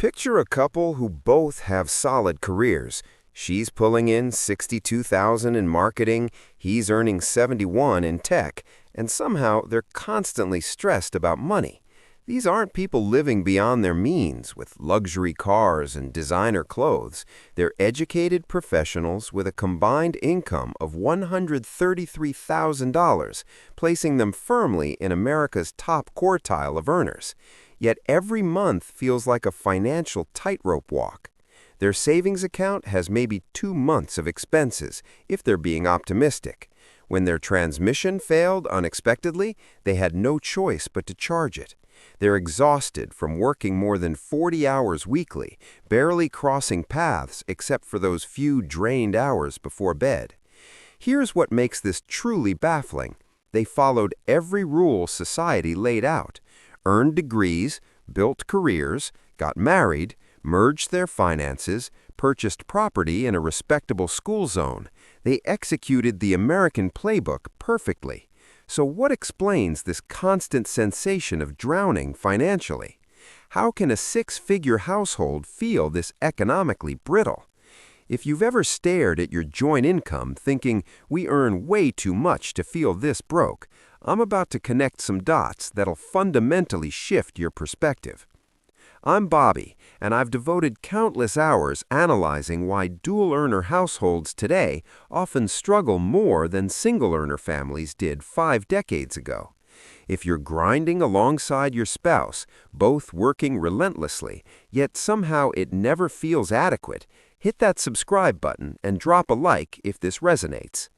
Picture a couple who both have solid careers. She's pulling in $62,000 in marketing, he's earning $71,000 in tech, and somehow they're constantly stressed about money. These aren't people living beyond their means with luxury cars and designer clothes. They're educated professionals with a combined income of $133,000, placing them firmly in America's top quartile of earners. Yet every month feels like a financial tightrope walk. Their savings account has maybe 2 months of expenses, if they're being optimistic. When their transmission failed unexpectedly, they had no choice but to charge it. They're exhausted from working more than 40 hours weekly, barely crossing paths except for those few drained hours before bed. Here's what makes this truly baffling. They followed every rule society laid out, earned degrees, built careers, got married, merged their finances, purchased property in a respectable school zone. They executed the American playbook perfectly. So what explains this constant sensation of drowning financially? How can a 6-figure household feel this economically brittle? If you've ever stared at your joint income thinking, we earn way too much to feel this broke, I'm about to connect some dots that'll fundamentally shift your perspective. I'm Bobby, and I've devoted countless hours analyzing why dual-earner households today often struggle more than single-earner families did 5 decades ago. If you're grinding alongside your spouse, both working relentlessly, yet somehow it never feels adequate, hit that subscribe button and drop a like if this resonates.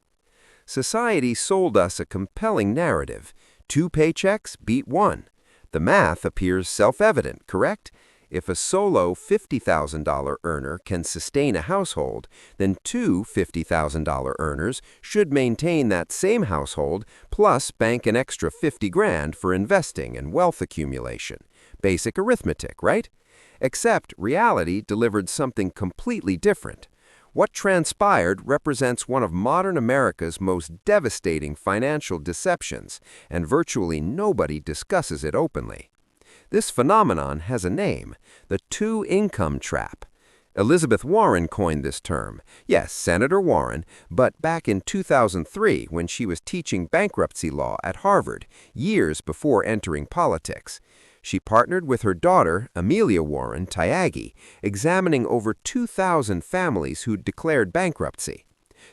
Society sold us a compelling narrative. 2 paychecks beat 1. The math appears self-evident, correct? If a solo $50,000 earner can sustain a household, then 2 $50,000 earners should maintain that same household plus bank an extra 50 grand for investing and wealth accumulation. Basic arithmetic, right? Except reality delivered something completely different. What transpired represents one of modern America's most devastating financial deceptions, and virtually nobody discusses it openly. This phenomenon has a name, the two-income trap. Elizabeth Warren coined this term. Yes, Senator Warren, but back in 2003 when she was teaching bankruptcy law at Harvard, years before entering politics. She partnered with her daughter, Amelia Warren Tyagi, examining over 2,000 families who'd declared bankruptcy.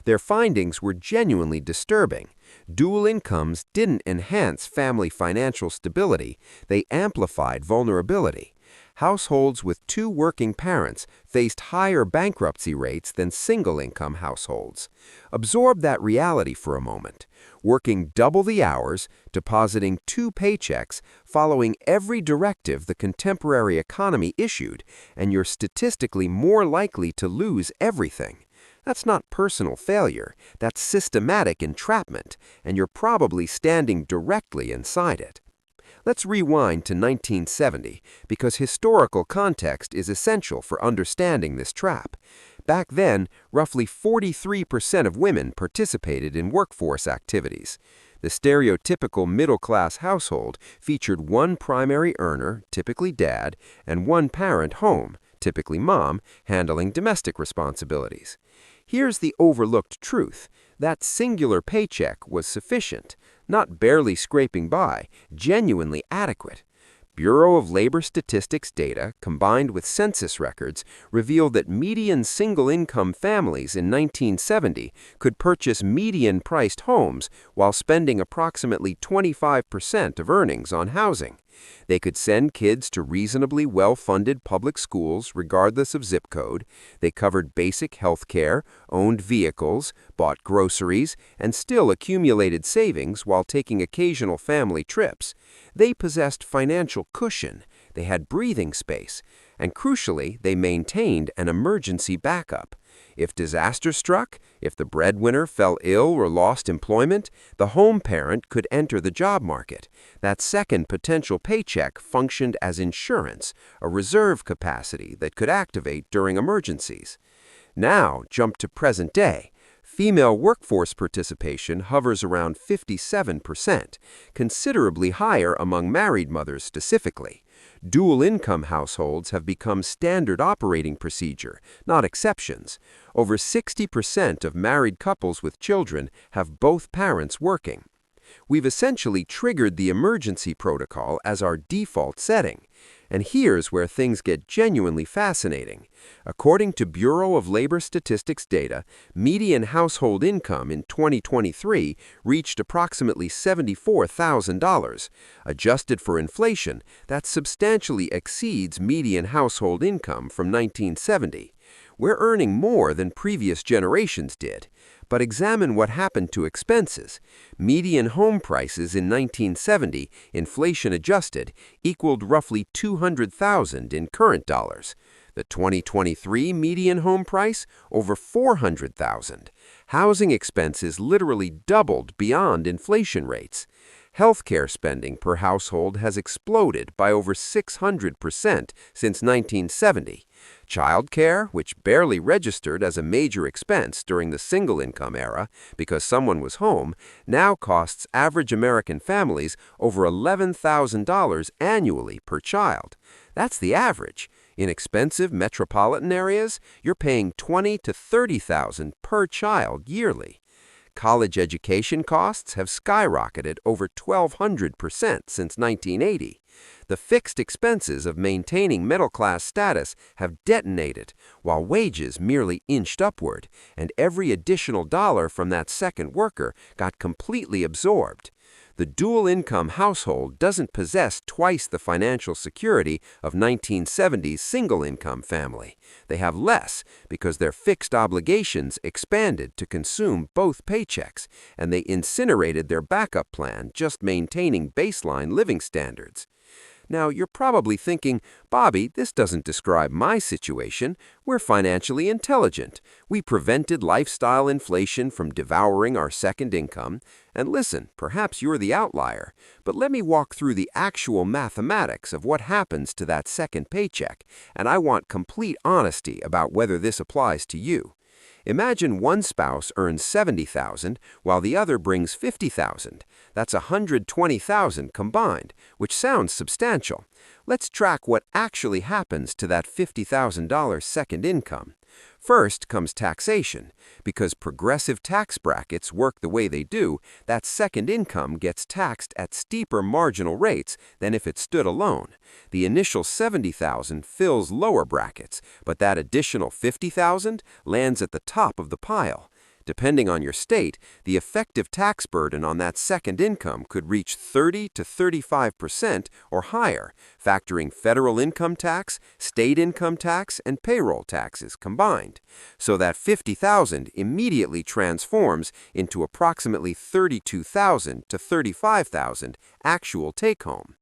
Their findings were genuinely disturbing. Dual incomes didn't enhance family financial stability, they amplified vulnerability. Households with 2 working parents faced higher bankruptcy rates than single-income households. Absorb that reality for a moment. Working double the hours, depositing 2 paychecks, following every directive the contemporary economy issued, and you're statistically more likely to lose everything. That's not personal failure, that's systematic entrapment, and you're probably standing directly inside it. Let's rewind to 1970, because historical context is essential for understanding this trap. Back then, roughly 43% of women participated in workforce activities. The stereotypical middle-class household featured 1 primary earner, typically dad, and 1 parent home, typically mom, handling domestic responsibilities. Here's the overlooked truth. That singular paycheck was sufficient, not barely scraping by, genuinely adequate. Bureau of Labor Statistics data, combined with census records, reveal that median single-income families in 1970 could purchase median-priced homes while spending approximately 25% of earnings on housing. They could send kids to reasonably well-funded public schools regardless of zip code. They covered basic health care, owned vehicles, bought groceries, and still accumulated savings while taking occasional family trips. They possessed financial cushion, they had breathing space, and crucially, they maintained an emergency backup. If disaster struck, if the breadwinner fell ill or lost employment, the home parent could enter the job market. That second potential paycheck functioned as insurance, a reserve capacity that could activate during emergencies. Now, jump to present day. Female workforce participation hovers around 57%, considerably higher among married mothers specifically. Dual-income households have become standard operating procedure, not exceptions. Over 60% of married couples with children have both parents working. We've essentially triggered the emergency protocol as our default setting. And here's where things get genuinely fascinating. According to Bureau of Labor Statistics data, median household income in 2023 reached approximately $74,000. Adjusted for inflation, that substantially exceeds median household income from 1970. We're earning more than previous generations did. But examine what happened to expenses. Median home prices in 1970, inflation adjusted, equaled roughly $200,000 in current dollars. The 2023 median home price, over $400,000. Housing expenses literally doubled beyond inflation rates. Healthcare spending per household has exploded by over 600% since 1970. Childcare, which barely registered as a major expense during the single-income era because someone was home, now costs average American families over $11,000 annually per child. That's the average. In expensive metropolitan areas, you're paying $20,000 to $30,000 per child yearly. College education costs have skyrocketed over 1,200% since 1980. The fixed expenses of maintaining middle-class status have detonated, while wages merely inched upward, and every additional dollar from that second worker got completely absorbed. The dual-income household doesn't possess twice the financial security of 1970's single-income family. They have less because their fixed obligations expanded to consume both paychecks, and they incinerated their backup plan just maintaining baseline living standards. Now, you're probably thinking, Bobby, this doesn't describe my situation. We're financially intelligent. We prevented lifestyle inflation from devouring our second income. And listen, perhaps you're the outlier, but let me walk through the actual mathematics of what happens to that second paycheck, and I want complete honesty about whether this applies to you. Imagine one spouse earns $70,000 while the other brings $50,000. That's $120,000 combined, which sounds substantial. Let's track what actually happens to that $50,000 second income. First comes taxation. Because progressive tax brackets work the way they do, that second income gets taxed at steeper marginal rates than if it stood alone. The initial $70,000 fills lower brackets, but that additional $50,000 lands at the top of the pile. Depending on your state, the effective tax burden on that second income could reach 30 to 35% or higher, factoring federal income tax, state income tax, and payroll taxes combined. So that $50,000 immediately transforms into approximately $32,000 to $35,000 actual take-home.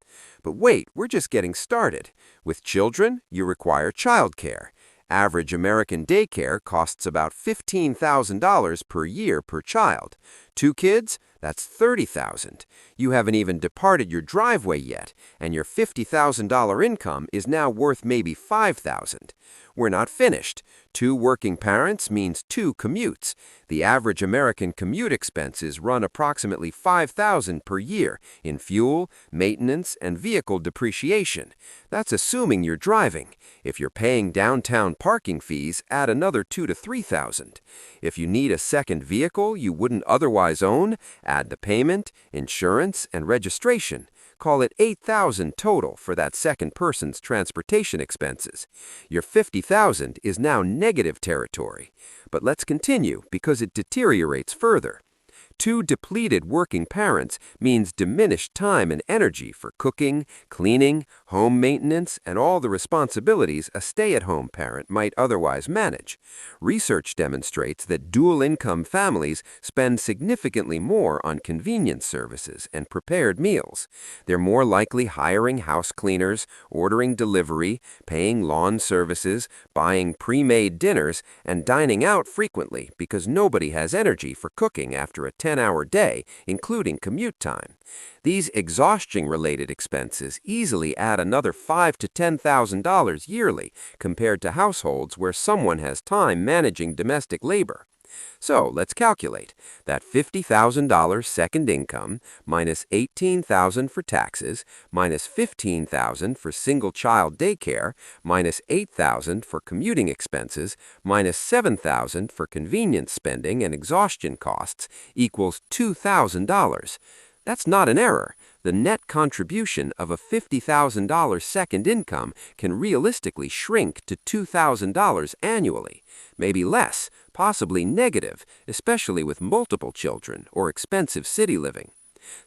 But wait, we're just getting started. With children, you require childcare. Average American daycare costs about $15,000 per year per child. 2 kids? That's $30,000. You haven't even departed your driveway yet, and your $50,000 income is now worth maybe $5,000. We're not finished. 2 working parents means 2 commutes. The average American commute expenses run approximately $5,000 per year in fuel, maintenance, and vehicle depreciation. That's assuming you're driving. If you're paying downtown parking fees, add another $2,000 to $3,000. If you need a second vehicle you wouldn't otherwise own, add the payment, insurance, and registration. Call it $8,000 total for that second person's transportation expenses. Your $50,000 is now negative territory. But let's continue because it deteriorates further. 2 depleted working parents means diminished time and energy for cooking, cleaning, home maintenance, and all the responsibilities a stay-at-home parent might otherwise manage. Research demonstrates that dual-income families spend significantly more on convenience services and prepared meals. They're more likely hiring house cleaners, ordering delivery, paying lawn services, buying pre-made dinners, and dining out frequently because nobody has energy for cooking after a 10-hour day, including commute time. These exhaustion-related expenses easily add another $5,000 to $10,000 yearly compared to households where someone has time managing domestic labor. So let's calculate. That $50,000 second income minus $18,000 for taxes, minus $15,000 for single-child daycare, minus $8,000 for commuting expenses, minus $7,000 for convenience spending and exhaustion costs equals $2,000. That's not an error. The net contribution of a $50,000 second income can realistically shrink to $2,000 annually, maybe less, possibly negative, especially with multiple children or expensive city living.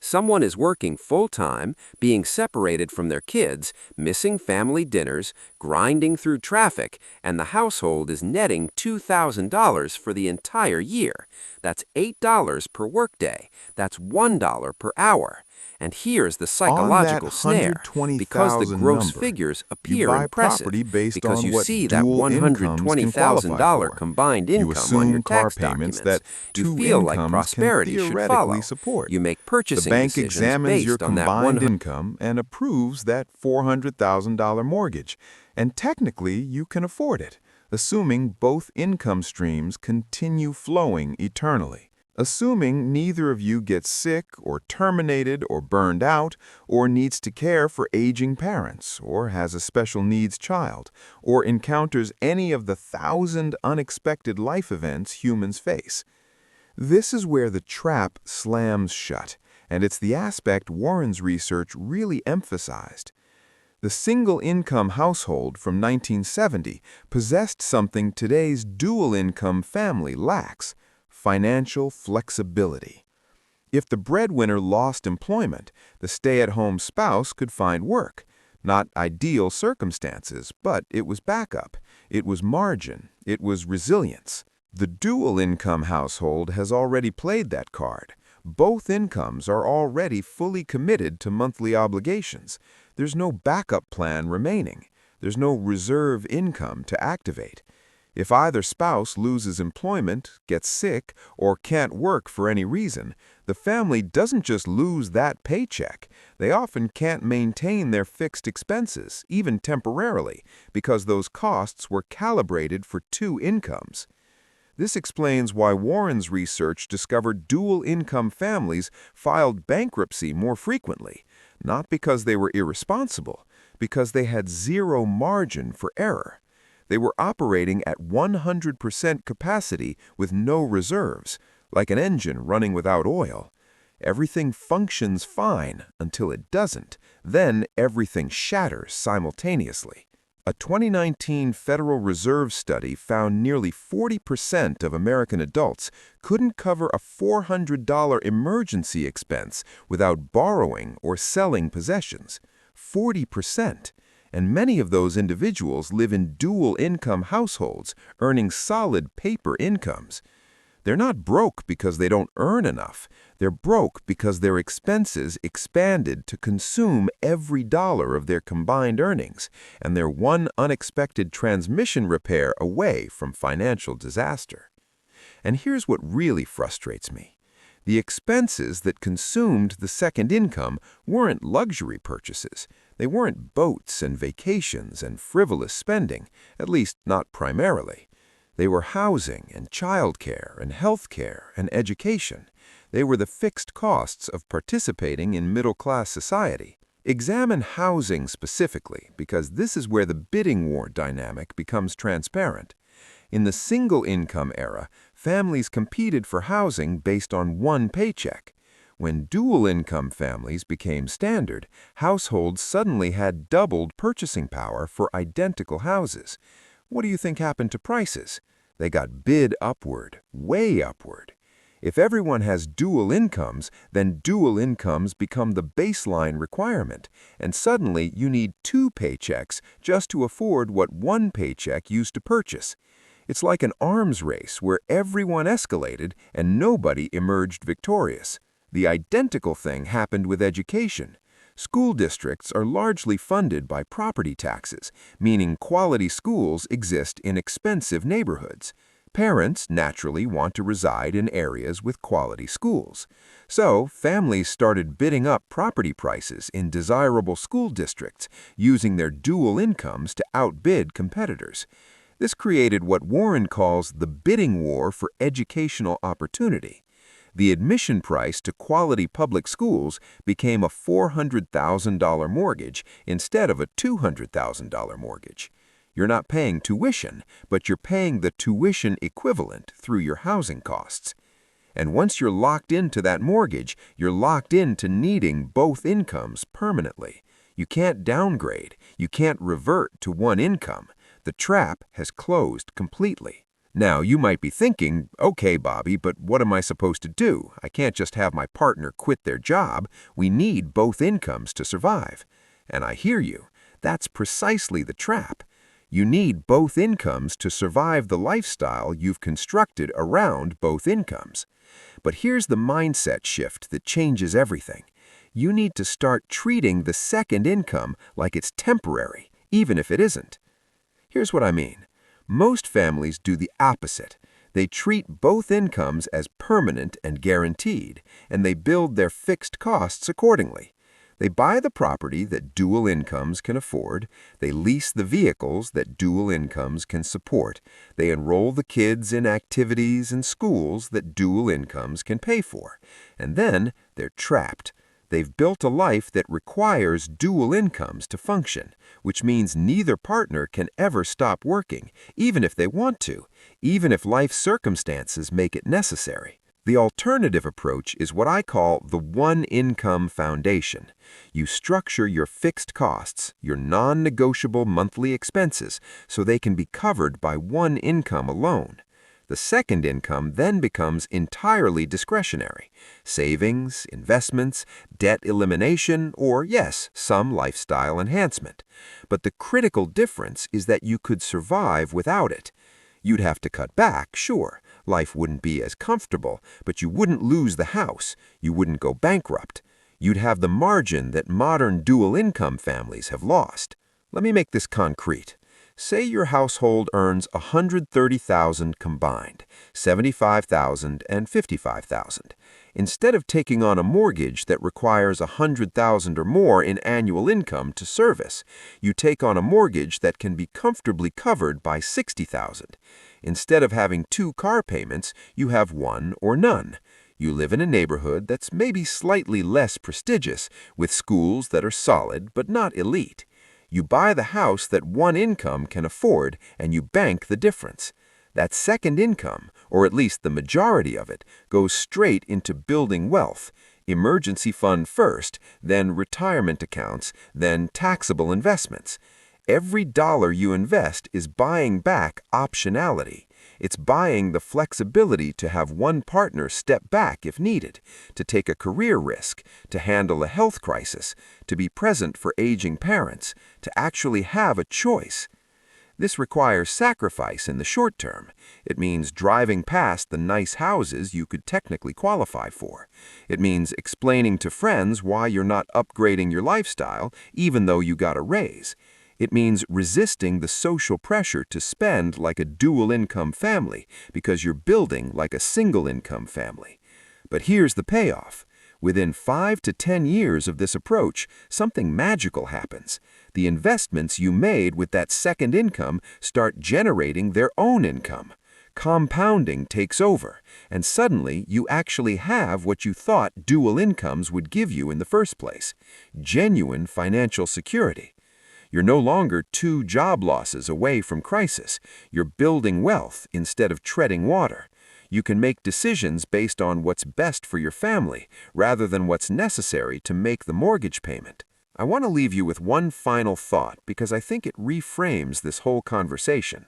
Someone is working full-time, being separated from their kids, missing family dinners, grinding through traffic, and the household is netting $2,000 for the entire year. That's $8 per workday. That's $1 per hour. And here's the On that psychological snare. Because the 120,000 gross number, figures you appear buy impressive, property based because on you what see that dual incomes can qualify $120,000 for. combined You income on your assume car tax payments documents, that you two feel like incomes can prosperity should theoretically follow. support. You make The purchasing bank decisions examines your based on that combined income and approves that $400,000 mortgage, and technically you can afford it, assuming both income streams continue flowing eternally. Assuming neither of you gets sick or terminated or burned out or needs to care for aging parents or has a special needs child or encounters any of the 1,000 unexpected life events humans face. This is where the trap slams shut, and it's the aspect Warren's research really emphasized. The single-income household from 1970 possessed something today's dual-income family lacks: financial flexibility. If the breadwinner lost employment, the stay-at-home spouse could find work. Not ideal circumstances, but it was backup, it was margin, it was resilience. The dual-income household has already played that card. Both incomes are already fully committed to monthly obligations. There's no backup plan remaining. There's no reserve income to activate. If either spouse loses employment, gets sick, or can't work for any reason, the family doesn't just lose that paycheck. They often can't maintain their fixed expenses, even temporarily, because those costs were calibrated for two incomes. This explains why Warren's research discovered dual-income families filed bankruptcy more frequently, not because they were irresponsible, because they had zero margin for error. They were operating at 100% capacity with no reserves, like an engine running without oil. Everything functions fine until it doesn't. Then everything shatters simultaneously. A 2019 Federal Reserve study found nearly 40% of American adults couldn't cover a $400 emergency expense without borrowing or selling possessions. 40%. And many of those individuals live in dual-income households, earning solid paper incomes. They're not broke because they don't earn enough. They're broke because their expenses expanded to consume every dollar of their combined earnings, and they're one unexpected transmission repair away from financial disaster. And here's what really frustrates me. The expenses that consumed the second income weren't luxury purchases. They weren't boats and vacations and frivolous spending, at least not primarily. They were housing and childcare and healthcare and education. They were the fixed costs of participating in middle-class society. Examine housing specifically, because this is where the bidding war dynamic becomes transparent. In the single-income era, families competed for housing based on one paycheck. When dual-income families became standard, households suddenly had doubled purchasing power for identical houses. What do you think happened to prices? They got bid upward, way upward. If everyone has dual incomes, then dual incomes become the baseline requirement, and suddenly you need two paychecks just to afford what one paycheck used to purchase. It's like an arms race where everyone escalated and nobody emerged victorious. The identical thing happened with education. School districts are largely funded by property taxes, meaning quality schools exist in expensive neighborhoods. Parents naturally want to reside in areas with quality schools. So, families started bidding up property prices in desirable school districts, using their dual incomes to outbid competitors. This created what Warren calls the bidding war for educational opportunity. The admission price to quality public schools became a $400,000 mortgage instead of a $200,000 mortgage. You're not paying tuition, but you're paying the tuition equivalent through your housing costs. And once you're locked into that mortgage, you're locked into needing both incomes permanently. You can't downgrade. You can't revert to one income. The trap has closed completely. Now, you might be thinking, okay, Bobby, but what am I supposed to do? I can't just have my partner quit their job. We need both incomes to survive. And I hear you. That's precisely the trap. You need both incomes to survive the lifestyle you've constructed around both incomes. But here's the mindset shift that changes everything. You need to start treating the second income like it's temporary, even if it isn't. Here's what I mean. Most families do the opposite. They treat both incomes as permanent and guaranteed, and they build their fixed costs accordingly. They buy the property that dual incomes can afford, they lease the vehicles that dual incomes can support, they enroll the kids in activities and schools that dual incomes can pay for, and then they're trapped. They've built a life that requires dual incomes to function, which means neither partner can ever stop working, even if they want to, even if life circumstances make it necessary. The alternative approach is what I call the one-income foundation. You structure your fixed costs, your non-negotiable monthly expenses, so they can be covered by one income alone. The second income then becomes entirely discretionary. Savings, investments, debt elimination, or yes, some lifestyle enhancement. But the critical difference is that you could survive without it. You'd have to cut back, sure. Life wouldn't be as comfortable, but you wouldn't lose the house. You wouldn't go bankrupt. You'd have the margin that modern dual-income families have lost. Let me make this concrete. Say your household earns $130,000 combined, $75,000 and $55,000. Instead of taking on a mortgage that requires $100,000 or more in annual income to service, you take on a mortgage that can be comfortably covered by $60,000. Instead of having two car payments, you have one or none. You live in a neighborhood that's maybe slightly less prestigious, with schools that are solid but not elite. You buy the house that one income can afford, and you bank the difference. That second income, or at least the majority of it, goes straight into building wealth. Emergency fund first, then retirement accounts, then taxable investments. Every dollar you invest is buying back optionality. It's buying the flexibility to have one partner step back if needed, to take a career risk, to handle a health crisis, to be present for aging parents, to actually have a choice. This requires sacrifice in the short term. It means driving past the nice houses you could technically qualify for. It means explaining to friends why you're not upgrading your lifestyle, even though you got a raise. It means resisting the social pressure to spend like a dual-income family because you're building like a single-income family. But here's the payoff. Within 5 to 10 years of this approach, something magical happens. The investments you made with that second income start generating their own income. Compounding takes over, and suddenly you actually have what you thought dual incomes would give you in the first place: genuine financial security. You're no longer 2 job losses away from crisis. You're building wealth instead of treading water. You can make decisions based on what's best for your family, rather than what's necessary to make the mortgage payment. I want to leave you with one final thought because I think it reframes this whole conversation.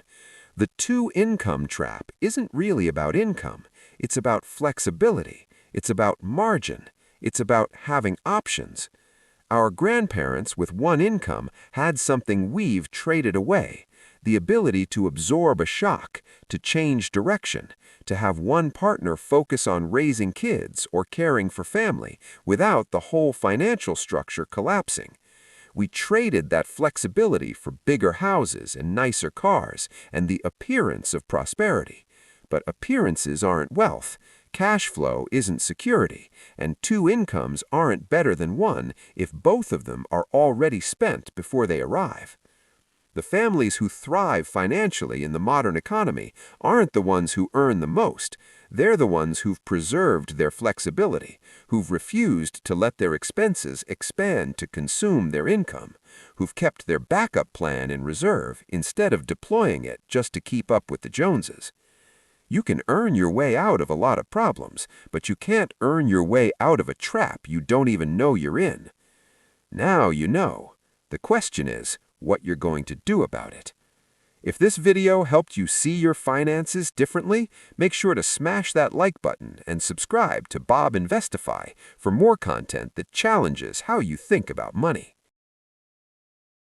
The two-income trap isn't really about income. It's about flexibility. It's about margin. It's about having options. Our grandparents with one income had something we've traded away: the ability to absorb a shock, to change direction, to have one partner focus on raising kids or caring for family without the whole financial structure collapsing. We traded that flexibility for bigger houses and nicer cars and the appearance of prosperity. But appearances aren't wealth. Cash flow isn't security, and 2 incomes aren't better than one if both of them are already spent before they arrive. The families who thrive financially in the modern economy aren't the ones who earn the most. They're the ones who've preserved their flexibility, who've refused to let their expenses expand to consume their income, who've kept their backup plan in reserve instead of deploying it just to keep up with the Joneses. You can earn your way out of a lot of problems, but you can't earn your way out of a trap you don't even know you're in. Now you know. The question is what you're going to do about it. If this video helped you see your finances differently, make sure to smash that like button and subscribe to Bob Investify for more content that challenges how you think about money.